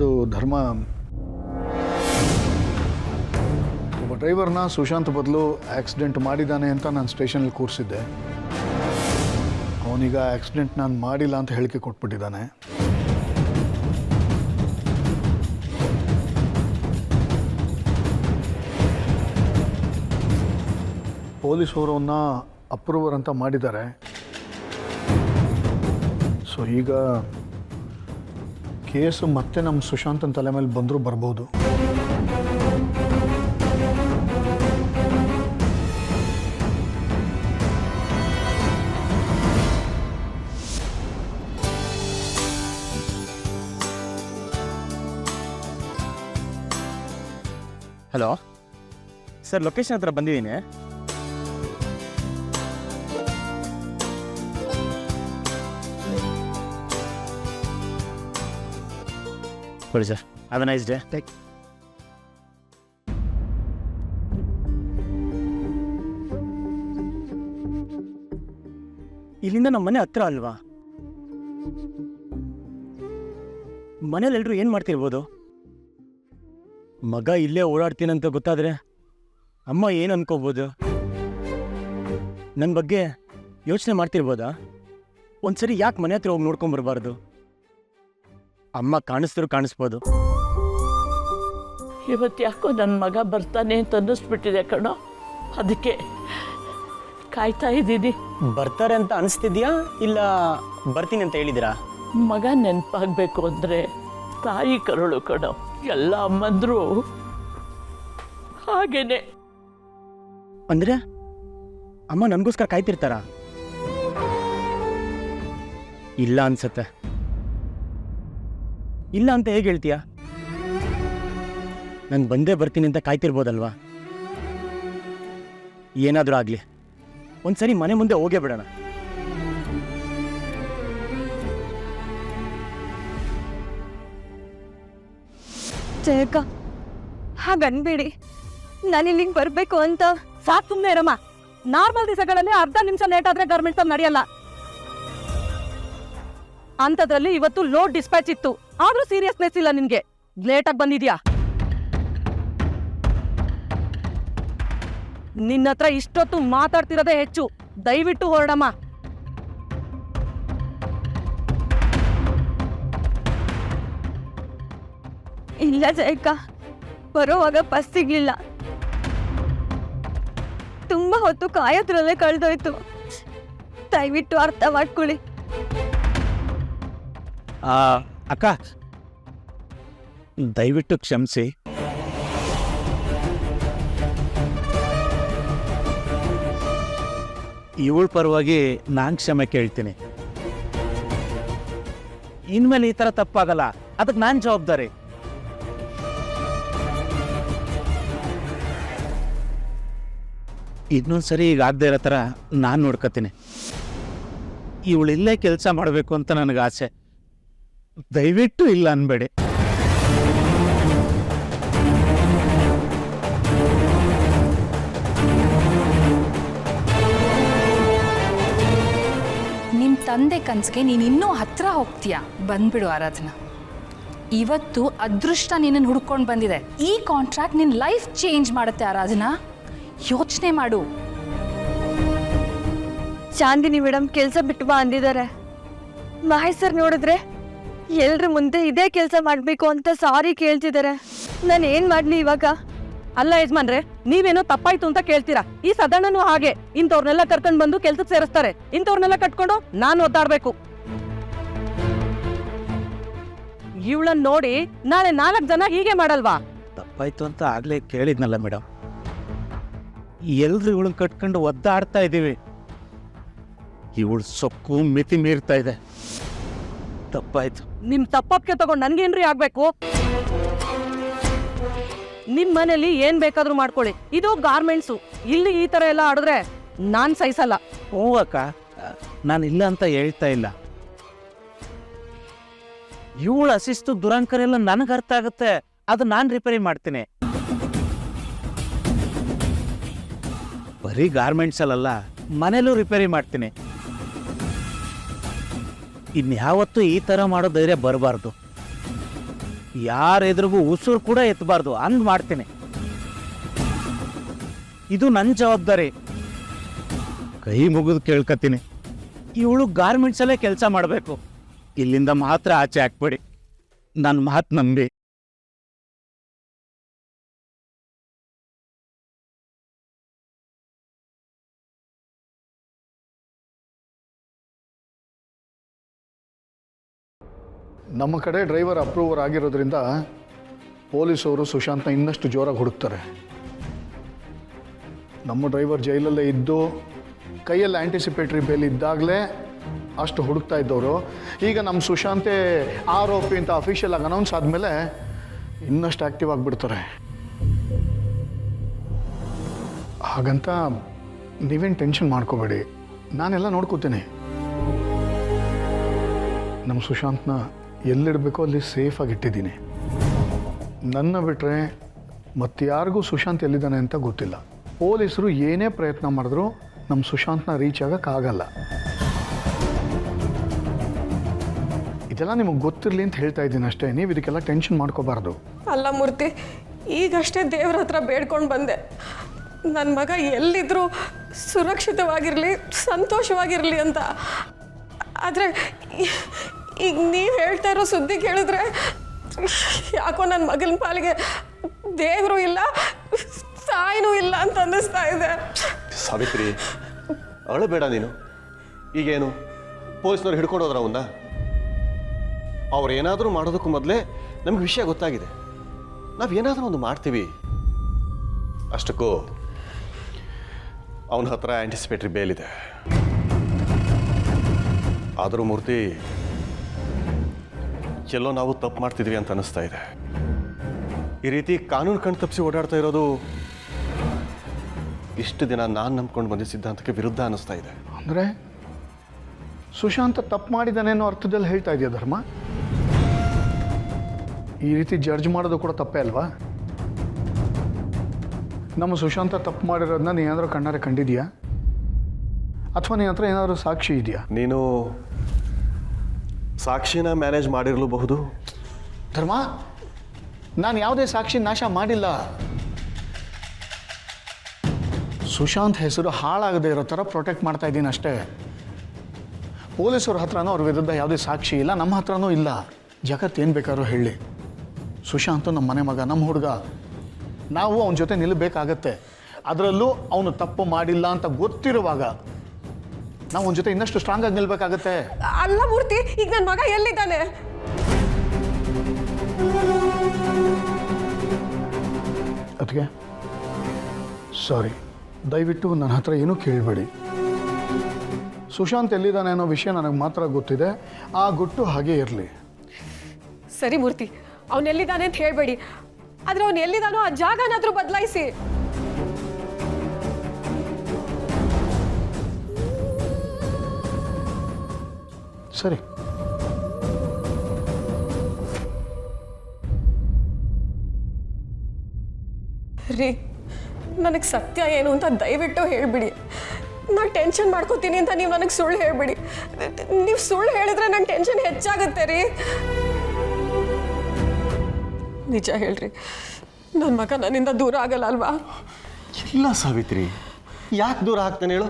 ಅದು ಧರ್ಮ, ಒಬ್ಬ ಡ್ರೈವರ್ನ ಸುಶಾಂತ್ ಬದಲು ಆಕ್ಸಿಡೆಂಟ್ ಮಾಡಿದ್ದಾನೆ ಅಂತ ನಾನು ಸ್ಟೇಷನಲ್ಲಿ ಕೂರಿಸಿದ್ದೆ. ಅವನೀಗ ಆಕ್ಸಿಡೆಂಟ್ ನಾನು ಮಾಡಿಲ್ಲ ಅಂತ ಹೇಳಿಕೆ ಕೊಟ್ಬಿಟ್ಟಿದ್ದಾನೆ. ಪೊಲೀಸವರು ಅವನ್ನ ಅಪ್ರೂವರ್ ಅಂತ ಮಾಡಿದ್ದಾರೆ. ಸೊ ಈಗ ಕೇಸು ಮತ್ತೆ ನಮ್ಮ ಸುಶಾಂತನ ತಲೆ ಮೇಲೆ ಬಂದರೂ ಬರ್ಬೋದು. ಹಲೋ ಸರ್, ಲೊಕೇಶನ್ ಹತ್ರ ಬಂದಿದ್ದೀನಿ. ಕೊಡಿ sir. Have A nice day. ಇಲ್ಲಿಂದ ನಮ್ಮ ಮನೆ ಹತ್ರ ಅಲ್ವಾ? ಮನೇಲಿ ಎಲ್ರು ಏನು ಮಾಡ್ತಿರ್ಬೋದು? ಮಗ ಇಲ್ಲೇ ಓಡಾಡ್ತೀನಂತ ಗೊತ್ತಾದರೆ ಅಮ್ಮ ಏನು ಅನ್ಕೋಬೋದು? ನನ್ನ ಬಗ್ಗೆ ಯೋಚನೆ ಮಾಡ್ತಿರ್ಬೋದಾ? ಒಂದ್ಸರಿ ಯಾಕೆ ಮನೆ ಹತ್ರ ಹೋಗಿ ನೋಡ್ಕೊಂಬರ್ಬಾರ್ದು? ಅಮ್ಮ ಕಾಣಿಸ್ದ್ರು ಕಾಣಿಸ್ಬೋದು. ಇವತ್ತು ಯಾಕೋ ನನ್ನ ಮಗ ಬರ್ತಾನೆ ಅಂತ ಅನ್ನಿಸ್ಬಿಟ್ಟಿದೆ ಕಣೋ, ಅದಕ್ಕೆ ಕಾಯ್ತಾ ಇದ್ದೀನಿ. ಬರ್ತಾರೆ ಅಂತ ಅನಿಸ್ತಿದ್ಯಾ ಇಲ್ಲ ಬರ್ತೀನಿ ಅಂತ ಹೇಳಿದ್ದೀರಾ? ಮಗ ನೆನಪಾಗಬೇಕು ಅಂದರೆ ತಾಯಿ ಕರುಳು ಕಣೋ. ಎಲ್ಲ ಅಮ್ಮಂದ್ರು ಹಾಗೇನೆ. ಅಂದರೆ ಅಮ್ಮ ನನಗೋಸ್ಕರ ಕಾಯ್ತಿರ್ತಾರ? ಇಲ್ಲ ಅನ್ಸತ್ತೆ. ಇಲ್ಲ ಅಂತ ಹೇಗೆ ಹೇಳ್ತೀಯಾ? ನಾನು ಬಂದೇ ಬರ್ತೀನಿ ಅಂತ ಕಾಯ್ತಿರ್ಬೋದಲ್ವಾ? ಏನಾದರೂ ಆಗಲಿ, ಒಂದ್ಸರಿ ಮನೆ ಮುಂದೆ ಹೋಗೇ ಬಿಡೋಣ. ಜಯಕ್ಕ, ಹಾಗನ್ಬೇಡಿ. ನಾನು ಇಲ್ಲಿಗೆ ಬರಬೇಕು ಅಂತ. ಸಾಕು, ಸುಮ್ಮನೆ ಇರಮ್ಮ. ನಾರ್ಮಲ್ ದಿವಸಗಳಲ್ಲಿ ಅರ್ಧ ನಿಮಿಷ ಲೇಟ್ ಆದ್ರೆ ಗವರ್ಮೆಂಟ್ ನಡೆಯಲ್ಲ. ಅಂಥದ್ರಲ್ಲಿ ಇವತ್ತು ಲೋಡ್ ಡಿಸ್ಪ್ಯಾಚ್ ಇತ್ತು, ಆದ್ರೂ ಸೀರಿಯಸ್ನೆಸ್ ಇಲ್ಲ ನಿನ್ಗೆ. ಲೇಟಾಗಿ ಬಂದಿದ್ಯಾ? ನಿನ್ನ ಹತ್ರ ಇಷ್ಟೊತ್ತು ಮಾತಾಡ್ತಿರೋದೇ ಹೆಚ್ಚು. ದಯವಿಟ್ಟು ಹೊರಡಮ್ಮ. ಇಲ್ಲ ಜಯಕ್ಕ, ಬರೋವಾಗ ಬಸ್ ಸಿಗ್ಲಿಲ್ಲ. ತುಂಬಾ ಹೊತ್ತು ಕಾಯೋದ್ರಲ್ಲೇ ಕಳೆದೋಯ್ತು. ದಯವಿಟ್ಟು ಅರ್ಥ ಮಾಡ್ಕೊಳ್ಳಿ. ಅಕ್ಕ, ದಯವಿಟ್ಟು ಕ್ಷಮಿಸಿ. ಇವಳ ಪರವಾಗಿ ನಾನು ಕ್ಷಮೆ ಕೇಳ್ತೀನಿ. ಇನ್ಮೇಲೆ ಈ ಥರ ತಪ್ಪಾಗಲ್ಲ, ಅದಕ್ಕೆ ನಾನು ಜವಾಬ್ದಾರಿ. ಇನ್ನೊಂದ್ಸರಿ ಈಗ ಆಗದೆ ಇರೋ ಥರ ನಾನು ನೋಡ್ಕೊತೀನಿ. ಇವಳಿಲ್ಲೇ ಕೆಲಸ ಮಾಡಬೇಕು ಅಂತ ನನಗೆ ಆಸೆ. ದಯವಿಟ್ಟು ಇಲ್ಲ ಅನ್ಬೇಡಿ. ನಿಮ್ಮ ತಂದೆ ಕನಸಿಗೆ ನೀನು ಇನ್ನೂ ಹತ್ರ ಹೋಗ್ತೀಯ. ಬಂದ್ಬಿಡು ಆರಾಧನಾ. ಇವತ್ತು ಅದೃಷ್ಟ ನಿನ್ನನ್ನು ಹುಡ್ಕೊಂಡು ಬಂದಿದೆ. ಈ ಕಾಂಟ್ರಾಕ್ಟ್ ನಿನ್ನ ಲೈಫ್ ಚೇಂಜ್ ಮಾಡುತ್ತೆ ಆರಾಧನಾ. ಯೋಚನೆ ಮಾಡು. ಚಾಂದಿನಿ ಮೇಡಮ್ ಕೆಲಸ ಬಿಟ್ಟು ಬಾ ಅಂದಿದ್ದಾರೆ. ಮಹೇಶ್ ಸರ್ ನೋಡಿದ್ರೆ ಎಲ್ರ ಮುಂದೆ ಇದೇ ಕೆಲಸ ಮಾಡಬೇಕು ಅಂತ ಸಾರಿ ಕೇಳ್ತಿದ್ದಾರೆ. ನಾನು ಏನು ಮಾಡಲಿ ಇವಾಗ? ಅಲ್ಲ ಯಜಮಾನ್ರೆ, ನೀವೇನೋ ತಪ್ಪಾಯ್ತು ಅಂತ ಕೇಳ್ತೀರಾ. ಈ ಸಾಧಾರಣನೂ ಹಾಗೆ ಇಂಥವ್ರನ್ನೆಲ್ಲ ಕರ್ಕೊಂಡು ಬಂದು ಕೆಲ್ಸಕ್ಕೆ ಸೇರಿಸ್ತಾರೆ. ಇಂಥವ್ರನ್ನೆಲ್ಲ ಕಟ್ಕೊಂಡು ನಾನು ಒದ್ದಾಡ್ಬೇಕು. ಇವಳನ್ನ ನೋಡಿ ನಾಳೆ 4 ಜನ ಹೀಗೆ ಮಾಡಲ್ವಾ? ತಪ್ಪಾಯ್ತು ಅಂತ ಆಗಲೇ ಕೇಳಿದ್ನಲ್ಲ ಮೇಡಮ್. ಎಲ್ರು ಇವಳನ್ನ ಕಟ್ಕೊಂಡು ಒದ್ದಾಡ್ತಾ ಇದ್ದೀವಿ. ಇವಳು ಸೊಕ್ಕು ಮಿತಿ ಮೀರ್ತಾ ಇದೆ. ತಪ್ಪಾಯ್ತು. ನಿಮ್ ತಪ್ಪಕ್ಕೆ ತಗೊಂಡು ನನ್ಗೇನ್ರಿ ಆಗ್ಬೇಕು? ನಿಮ್ ಮನೇಲಿ ಏನ್ ಬೇಕಾದ್ರೂ ಮಾಡ್ಕೊಳ್ಳಿ. ಇದು ಗಾರ್ಮೆಂಟ್ಸು. ಇಲ್ಲಿ ಈ ತರ ಎಲ್ಲ ಆಡಿದ್ರೆ ನಾನ್ ಸಹಿಸಲ್ಲ. ಹ್ಞೂ ಅಕ್ಕ, ನಾನು ಇಲ್ಲ ಅಂತ ಹೇಳ್ತಾ ಇಲ್ಲ. ಇವಳ ಅಶಿಸ್ತು ದುರಂಕರ ಎಲ್ಲ ನನಗೆ ಅರ್ಥ ಆಗುತ್ತೆ. ಅದು ನಾನು ರಿಪೇರಿ ಮಾಡ್ತೀನಿ. ಬರೀ ಗಾರ್ಮೆಂಟ್ಸ್ ಅಲ್ಲ, ಮನೇಲೂ ರಿಪೇರಿ ಮಾಡ್ತೀನಿ. ಇನ್ಯಾವತ್ತೂ ಈ ಥರ ಮಾಡೋ ಧೈರ್ಯ ಬರಬಾರ್ದು. ಯಾರೆದ್ರಿಗೂ ಉಸಿರು ಕೂಡ ಎತ್ತಬಾರ್ದು ಹಂಗೆ ಮಾಡ್ತೀನಿ. ಇದು ನನ್ನ ಜವಾಬ್ದಾರಿ. ಕೈ ಮುಗಿದು ಕೇಳ್ಕತ್ತೀನಿ, ಇವಳು ಗಾರ್ಮೆಂಟ್ಸಲ್ಲೇ ಕೆಲಸ ಮಾಡಬೇಕು. ಇಲ್ಲಿಂದ ಮಾತ್ರ ಆಚೆ ಹಾಕ್ಬೇಡಿ. ನನ್ನ ಮಾತು ನಂಬಿ. ನಮ್ಮ ಕಡೆ ಡ್ರೈವರ್ ಅಪ್ರೂವರ್ ಆಗಿರೋದ್ರಿಂದ ಪೊಲೀಸವರು ಸುಶಾಂತ್ನ ಇನ್ನಷ್ಟು ಜೋರಾಗಿ ಹುಡುಕ್ತಾರೆ. ನಮ್ಮ ಡ್ರೈವರ್ ಜೈಲಲ್ಲೇ ಇದ್ದು ಕೈಯಲ್ಲಿ ಆ್ಯಂಟಿಸಿಪೇಟ್ರಿ ಬೇಲ್ ಇದ್ದಾಗಲೇ ಅಷ್ಟು ಹುಡುಕ್ತಾ ಇದ್ದವರು ಈಗ ನಮ್ಮ ಸುಶಾಂತೆ ಆರೋಪಿ ಅಂತ ಅಫಿಷಿಯಲ್ ಆಗಿ ಅನೌನ್ಸ್ ಆದಮೇಲೆ ಇನ್ನಷ್ಟು ಆ್ಯಕ್ಟಿವ್ ಆಗಿಬಿಡ್ತಾರೆ. ಹಾಗಂತ ನೀವೇನು ಟೆನ್ಷನ್ ಮಾಡ್ಕೋಬೇಡಿ, ನಾನೆಲ್ಲ ನೋಡ್ಕೋತೀನಿ. ನಮ್ಮ ಸುಶಾಂತ್ನ ಎಲ್ಲಿಡಬೇಕೋ ಅಲ್ಲಿ ಸೇಫಾಗಿ ಇಟ್ಟಿದ್ದೀನಿ. ನನ್ನ ಬಿಟ್ಟರೆ ಮತ್ತಾರಿಗೂ ಸುಶಾಂತ್ ಎಲ್ಲಿದ್ದಾನೆ ಅಂತ ಗೊತ್ತಿಲ್ಲ. ಪೊಲೀಸರು ಏನೇ ಪ್ರಯತ್ನ ಮಾಡಿದ್ರು ನಮ್ಮ ಸುಶಾಂತ್ನ ರೀಚ್ ಆಗೋಕ್ಕಾಗಲ್ಲ. ಇದೆಲ್ಲ ನಿಮಗೆ ಗೊತ್ತಿರಲಿ ಅಂತ ಹೇಳ್ತಾ ಇದ್ದೀನಿ ಅಷ್ಟೇ. ನೀವು ಇದಕ್ಕೆಲ್ಲ ಟೆನ್ಷನ್ ಮಾಡ್ಕೋಬಾರ್ದು. ಅಲ್ಲ ಮೂರ್ತಿ, ಈಗಷ್ಟೇ ದೇವ್ರ ಹತ್ರ ಬೇಡ್ಕೊಂಡು ಬಂದೆ, ನನ್ನ ಮಗ ಎಲ್ಲಿದ್ದರೂ ಸುರಕ್ಷಿತವಾಗಿರಲಿ, ಸಂತೋಷವಾಗಿರಲಿ ಅಂತ. ಆದರೆ ಈಗ ನೀವು ಹೇಳ್ತಾ ಇರೋ ಸುದ್ದಿ ಕೇಳಿದ್ರೆ ಯಾಕೋ ನನ್ನ ಮಗನ ಪಾಲಿಗೆ ದೇವರು ಇಲ್ಲ, ತಾಯಿನೂ ಇಲ್ಲ ಅಂತ ಅನ್ನಿಸ್ತಾ ಇದೆ. ಸಾವಿತ್ರಿ, ಅಳಬೇಡ ನೀನು. ಈಗೇನು ಪೊಲೀಸ್ನವ್ರು ಹಿಡ್ಕೊಂಡು ಹೋದ್ರ ಅವನ್ನ? ಅವ್ರು ಏನಾದರೂ ಮಾಡೋದಕ್ಕೂ ಮೊದಲೇ ನಮ್ಗೆ ವಿಷಯ ಗೊತ್ತಾಗಿದೆ. ನಾವು ಏನಾದರೂ ಒಂದು ಮಾಡ್ತೀವಿ. ಅಷ್ಟಕ್ಕೂ ಅವನ ಹತ್ರ ಆ್ಯಂಟಿಸಿಪೇಟ್ರಿ ಬೇಲ್ ಇದೆ. ಆದರೂ ಮೂರ್ತಿ, ಎಲ್ಲೋ ನಾವು ತಪ್ಪು ಮಾಡ್ತಿದ್ವಿ ಅಂತ ಅನ್ನಿಸ್ತಾ ಇದೆ. ಈ ರೀತಿ ಕಾನೂನು ಕಣ್ಣು ತಪ್ಪಿಸಿ ಓಡಾಡ್ತಾ ಇರೋದು ಇಷ್ಟು ದಿನ ನಾನು ನಂಬ್ಕೊಂಡು ಬಂದಿದ್ದ ಸಿದ್ಧಾಂತಕ್ಕೆ ವಿರುದ್ಧ ಅನ್ನಿಸ್ತಾ ಇದೆ. ಅಂದರೆ ಸುಶಾಂತ ತಪ್ಪು ಮಾಡಿದ್ದಾನೆ ಅನ್ನೋ ಅರ್ಥದಲ್ಲಿ ಹೇಳ್ತಾ ಇದೆಯಾ ಧರ್ಮ? ಈ ರೀತಿ ಜಡ್ಜ್ ಮಾಡೋದು ಕೂಡ ತಪ್ಪೇ ಅಲ್ವಾ? ನಮ್ಮ ಸುಶಾಂತ ತಪ್ಪು ಮಾಡಿರೋದನ್ನ ನೀ ಏನಾದರೂ ಕಣ್ಣಾರೆ ಕಂಡಿದ್ಯಾ? ಅಥವಾ ನಿನ್ನ ಹತ್ರ ಏನಾದರೂ ಸಾಕ್ಷಿ ಇದೆಯಾ? ನೀನು ಸಾಕ್ಷಿನ ಮ್ಯಾನೇಜ್ ಮಾಡಿರಲೂಬಹುದು. ಧರ್ಮ, ನಾನು ಯಾವುದೇ ಸಾಕ್ಷಿ ನಾಶ ಮಾಡಿಲ್ಲ. ಸುಶಾಂತ್ ಹೆಸರು ಹಾಳಾಗದೇ ಇರೋ ಥರ ಪ್ರೊಟೆಕ್ಟ್ ಮಾಡ್ತಾ ಇದ್ದೀನಿ ಅಷ್ಟೇ. ಪೊಲೀಸರ ಹತ್ರನೂ ಅವ್ರ ವಿರುದ್ಧ ಯಾವುದೇ ಸಾಕ್ಷಿ ಇಲ್ಲ, ನಮ್ಮ ಹತ್ರನೂ ಇಲ್ಲ. ಜಗತ್ತೇನು ಬೇಕಾದ್ರೂ ಹೇಳಿ, ಸುಶಾಂತ್ ನಮ್ಮ ಮನೆ ಮಗ, ನಮ್ಮ ಹುಡುಗ. ನಾವು ಅವನ ಜೊತೆ ನಿಲ್ಲಬೇಕಾಗತ್ತೆ. ಅದರಲ್ಲೂ ಅವನು ತಪ್ಪು ಮಾಡಿಲ್ಲ ಅಂತ ಗೊತ್ತಿರುವಾಗ ನಾವು ಅವನ ಜೊತೆ ಇನ್ನಷ್ಟು ಸ್ಟ್ರಾಂಗ್ ಆಗಿ ನಿಲ್ಬೇಕಾಗತ್ತೆ. ಅಲ್ಲ ಮೂರ್ತಿ, ಈಗ ನನ್ನ ಮಗ ಎಲ್ಲಿದ್ದಾನೆ? ಅದಕ್ಕೆ ಸಾರಿ, ದಯವಿಟ್ಟು ನನ್ನ ಹತ್ರ ಏನೂ ಕೇಳಬೇಡಿ. ಸುಶಾಂತ್ ಎಲ್ಲಿದ್ದಾನೆ ಅನ್ನೋ ವಿಷಯ ನನಗೆ ಮಾತ್ರ ಗೊತ್ತಿದೆ. ಆ ಗುಟ್ಟು ಹಾಗೆ ಇರಲಿ. ಸರಿ ಮೂರ್ತಿ, ಅವನೆಲ್ಲಿದ್ದಾನೆ ಅಂತ ಹೇಳಬೇಡಿ. ಆದರೆ ಅವನು ಎಲ್ಲಿದ್ದಾನೋ ಆ ಜಾಗನಾದರೂ ಬದಲಾಯಿಸಿ. ಸರಿ. ರೀ, ನನಗೆ ಸತ್ಯ ಏನು ಅಂತ ದಯವಿಟ್ಟು ಹೇಳಿಬಿಡಿ. ನಾನು ಟೆನ್ಷನ್ ಮಾಡ್ಕೋತೀನಿ ಅಂತ ನೀವು ನನಗೆ ಸುಳ್ಳು ಹೇಳಿಬಿಡಿ. ನೀವು ಸುಳ್ಳು ಹೇಳಿದ್ರೆ ನಂಗೆ ಟೆನ್ಷನ್ ಹೆಚ್ಚಾಗುತ್ತೆ ರೀ. ನಿಜ ಹೇಳ್ರಿ, ನನ್ನ ಮಗ ನನ್ನಿಂದ ದೂರ ಆಗಲ್ಲ ಅಲ್ವಾ? ಇಲ್ಲ ಸಾವಿತ್ರಿ, ಯಾಕೆ ದೂರ ಆಗ್ತಾನೆ ಹೇಳು?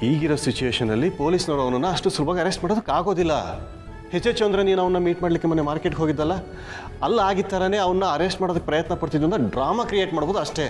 ಈಗಿರೋ ಸಿಚುವೇಶನಲ್ಲಿ ಪೊಲೀಸ್ನವರು ಅವನನ್ನು ಅಷ್ಟು ಸುಲಭವಾಗಿ ಅರೆಸ್ಟ್ ಮಾಡೋದಕ್ಕಾಗೋದಿಲ್ಲ. ಹೆಚ್ಚೆಚ್ಚು ಅಂದರೆ ನೀನು ಅವನ್ನ ಮೀಟ್ ಮಾಡಲಿಕ್ಕೆ ಮೊನ್ನೆ ಮಾರ್ಕೆಟ್ಗೆ ಹೋಗಿದ್ದಲ್ಲ, ಅಲ್ಲ ಆಗಿದ್ದ ಥರನೇ ಅವನ್ನ ಅರೆಸ್ಟ್ ಮಾಡೋದಕ್ಕೆ ಪ್ರಯತ್ನ ಪಡ್ತಿದ್ದು ಅಂತ ಡ್ರಾಮಾ ಕ್ರಿಯೇಟ್ ಮಾಡ್ಬೋದು ಅಷ್ಟೇ.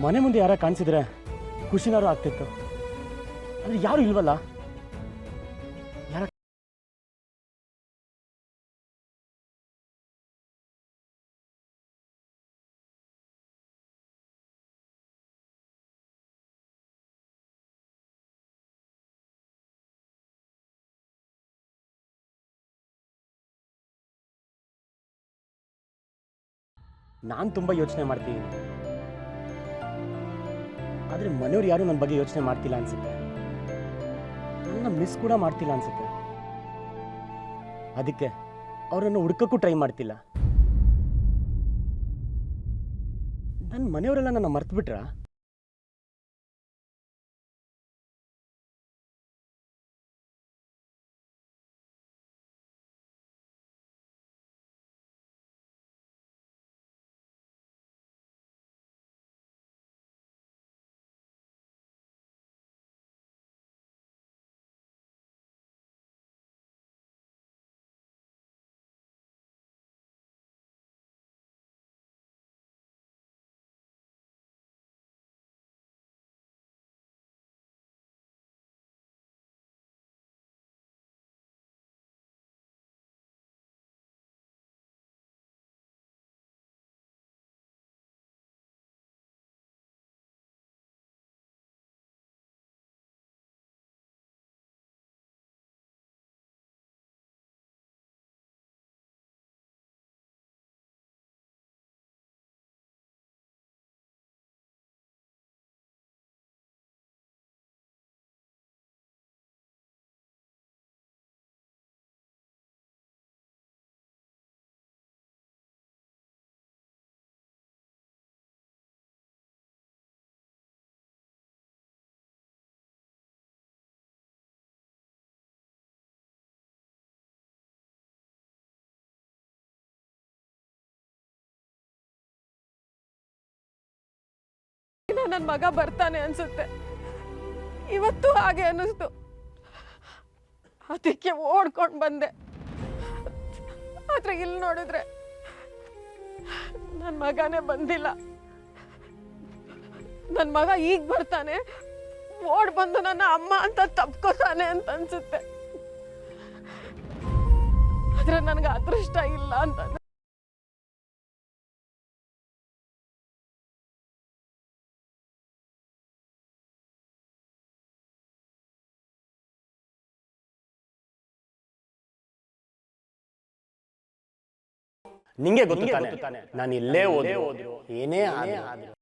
ಮನೆ ಮುಂದೆ ಯಾರ ಕಾಣಿಸಿದ್ರೆ ಖುಷಿನಾರು ಆಗ್ತಿತ್ತು. ಆದರೆ ಯಾರು ಇಲ್ವಲ್ಲ. ಯಾರ ನಾನು ತುಂಬ ಯೋಚನೆ ಮಾಡ್ತೀನಿ. ಆದರೆ ಮನೆಯವ್ರು ಯಾರು ನನ್ನ ಬಗ್ಗೆ ಯೋಚನೆ ಮಾಡ್ತಿಲ್ಲ ಅನ್ಸುತ್ತೆ. ನನ್ನ ಮಿಸ್ ಕೂಡ ಮಾಡ್ತಿಲ್ಲ ಅನ್ಸುತ್ತೆ. ಅದಕ್ಕೆ ಅವರನ್ನು ಹುಡ್ಕಕ್ಕೂ ಟ್ರೈ ಮಾಡ್ತಿಲ್ಲ. ನನ್ನ ಮನೆಯವರೆಲ್ಲ ನನ್ನ ಮರ್ತು ಬಿಟ್ರಾ? ನನ್ನ ಮಗ ಬರ್ತಾನೆ ಅನ್ಸುತ್ತೆ. ಇವತ್ತು ಹಾಗೆ ಅನ್ನಿಸ್ತು. ಅದಕ್ಕೆ ಓಡ್ಕೊಂಡು ಬಂದೆ. ಆದ್ರೆ ಇಲ್ಲಿ ನೋಡಿದ್ರೆ ನನ್ನ ಮಗನೇ ಬಂದಿಲ್ಲ. ನನ್ನ ಮಗ ಈಗ ಬರ್ತಾನೆ, ಓಡ್ ಬಂದು ನನ್ನ ಅಮ್ಮ ಅಂತ ತಪ್ಕೋತಾನೆ ಅಂತ ಅನ್ಸುತ್ತೆ. ಆದ್ರೆ ನನಗೆ ಅದೃಷ್ಟ ಇಲ್ಲ ಅಂತ. ನಿಂಗೆ ಗೊತ್ತು ತಾನೆ, ನಾನು ಇಲ್ಲೇ ಹೋದ್ರು ಏನೇ ಆದ್ರೂ